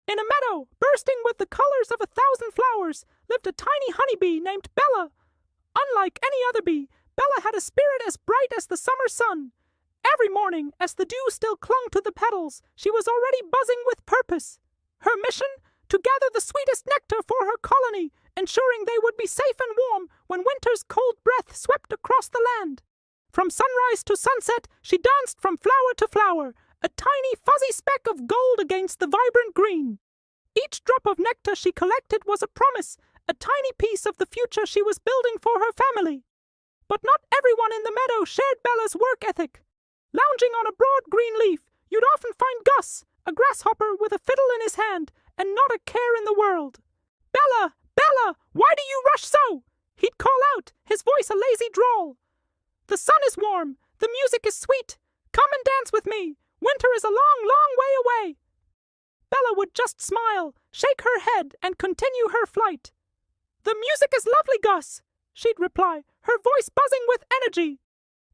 In a meadow, bursting with the colors of 1,000 flowers, lived a tiny honeybee named Bella. Unlike any other bee, Bella had a spirit as bright as the summer sun. Every morning, as the dew still clung to the petals, she was already buzzing with purpose. Her mission? To gather the sweetest nectar for her colony, ensuring they would be safe and warm when winter's cold breath swept across the land. From sunrise to sunset, she danced from flower to flower, a tiny fuzzy speck of gold against the vibrant green. Each drop of nectar she collected was a promise, a tiny piece of the future she was building for her family. But not everyone in the meadow shared Bella's work ethic. Lounging on a broad green leaf, you'd often find Gus, a grasshopper with a fiddle in his hand and not a care in the world. "Bella! Bella! Why do you rush so?" he'd call out, his voice a lazy drawl. "The sun is warm, the music is sweet. Come and dance with me. Winter is a long, long way away." Bella would just smile, shake her head, and continue her flight. "The music is lovely, Gus," she'd reply, her voice buzzing with energy.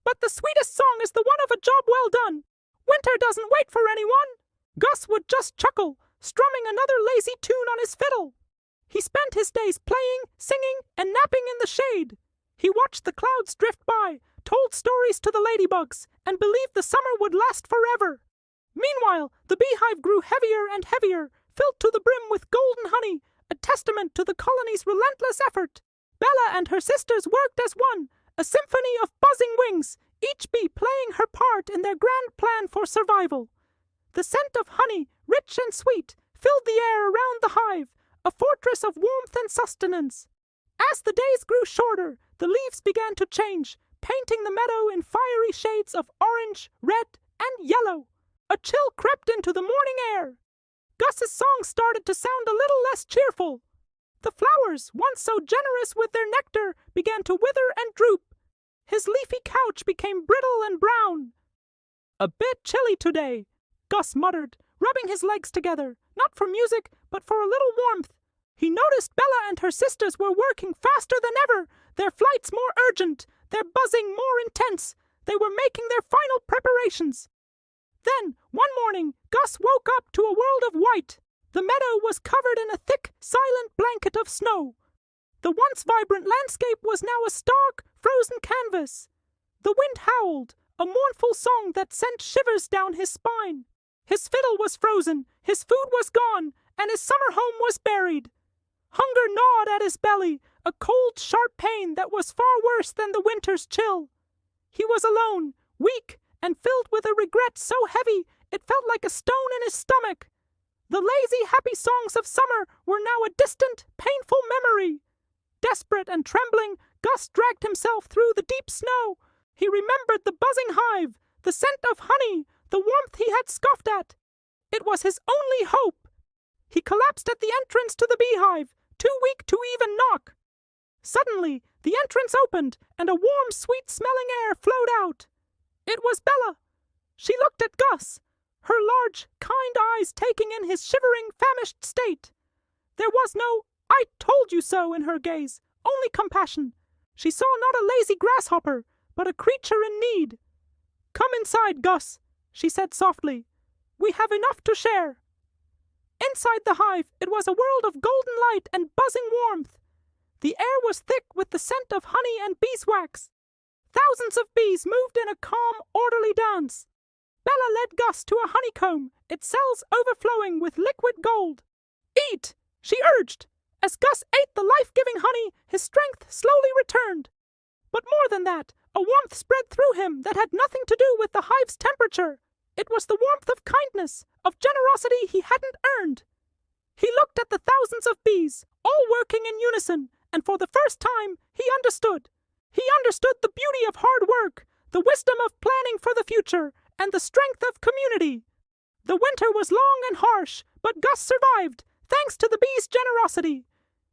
"But the sweetest song is the one of a job well done. Winter doesn't wait for anyone." Gus would just chuckle, strumming another lazy tune on his fiddle. He spent his days playing, singing, and napping in the shade. He watched the clouds drift by, told stories to the ladybugs, and believed the summer would last forever. Meanwhile, the beehive grew heavier and heavier, filled to the brim with golden honey, a testament to the colony's relentless effort. Bella and her sisters worked as one, a symphony of buzzing wings, each bee playing her part in their grand plan for survival. The scent of honey, rich and sweet, filled the air around the hive, a fortress of warmth and sustenance. As the days grew shorter, the leaves began to change, painting the meadow in fiery shades of orange, red, and yellow. A chill crept into the morning air. Gus's song started to sound a little less cheerful. The flowers, once so generous with their nectar, began to wither and droop. His leafy couch became brittle and brown. "A bit chilly today," Gus muttered, rubbing his legs together, not for music, but for a little warmth. He noticed Bella and her sisters were working faster than ever, their flights more urgent, their buzzing more intense. They were making their final preparations. Then, one morning, Gus woke up to a world of white. The meadow was covered in a thick, silent blanket of snow. The once vibrant landscape was now a stark, frozen canvas. The wind howled, a mournful song that sent shivers down his spine. His fiddle was frozen, his food was gone, and his summer home was buried. Hunger gnawed at his belly, a cold, sharp pain that was far worse than the winter's chill. He was alone, weak, and filled with a regret so heavy it felt like a stone in his stomach. The lazy, happy songs of summer were now a distant, painful memory. Desperate and trembling, Gus dragged himself through the deep snow. He remembered the buzzing hive, the scent of honey, the warmth he had scoffed at. It was his only hope. He collapsed at the entrance to the beehive, too weak to even knock. Suddenly, the entrance opened, and a warm, sweet-smelling air flowed out. It was Bella. She looked at Gus, her large, kind eyes taking in his shivering, famished state. There was no "I told you so" in her gaze, only compassion. She saw not a lazy grasshopper, but a creature in need. "Come inside, Gus," she said softly. "We have enough to share." Inside the hive, it was a world of golden light and buzzing warmth. The air was thick with the scent of honey and beeswax. Thousands of bees moved in a calm, orderly dance. Bella led Gus to a honeycomb, its cells overflowing with liquid gold. "Eat," she urged. As Gus ate the life-giving honey, his strength slowly returned. But more than that, a warmth spread through him that had nothing to do with the hive's temperature. It was the warmth of kindness, of generosity he hadn't earned. He looked at the thousands of bees, all working in unison, and for the first time, he understood. He understood the beauty of hard work, the wisdom of planning for the future, and the strength of community. The winter was long and harsh, but Gus survived, thanks to the bees' generosity.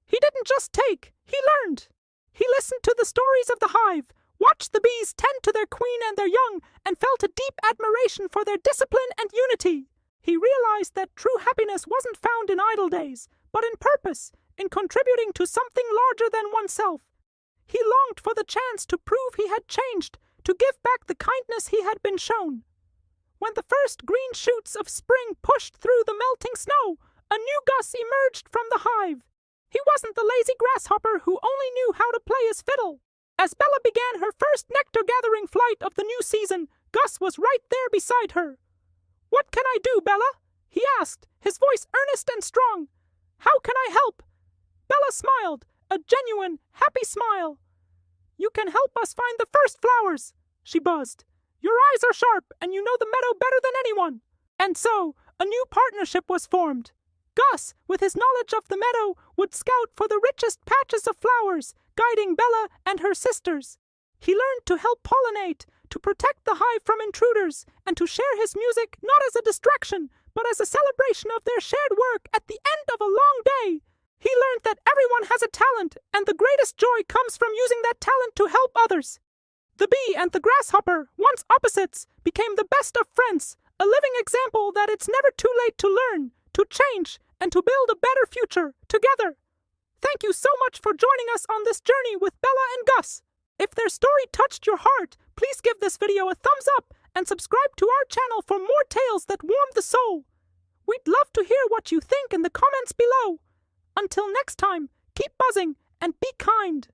He didn't just take, he learned. He listened to the stories of the hive, watched the bees tend to their queen and their young, and felt a deep admiration for their discipline and unity. He realized that true happiness wasn't found in idle days, but in purpose, in contributing to something larger than oneself. He longed for the chance to prove he had changed, to give back the kindness he had been shown. When the first green shoots of spring pushed through the melting snow, a new Gus emerged from the hive. He wasn't the lazy grasshopper who only knew how to play his fiddle. As Bella began her first nectar-gathering flight of the new season, Gus was right there beside her. "What can I do, Bella?" he asked, his voice earnest and strong. "How can I help?" Bella smiled, a genuine, happy smile. "You can help us find the first flowers," she buzzed. "Your eyes are sharp, and you know the meadow better than anyone." And so, a new partnership was formed. Gus, with his knowledge of the meadow, would scout for the richest patches of flowers, guiding Bella and her sisters. He learned to help pollinate, to protect the hive from intruders, and to share his music not as a distraction, but as a celebration of their shared work at the end of a long day. He learned that everyone has a talent, and the greatest joy comes from using that talent to help others. The bee and the grasshopper, once opposites, became the best of friends, a living example that it's never too late to learn, to change, and to build a better future together. Thank you so much for joining us on this journey with Bella and Gus. If their story touched your heart, please give this video a thumbs up and subscribe to our channel for more tales that warm the soul. We'd love to hear what you think in the comments below. Until next time, keep buzzing and be kind.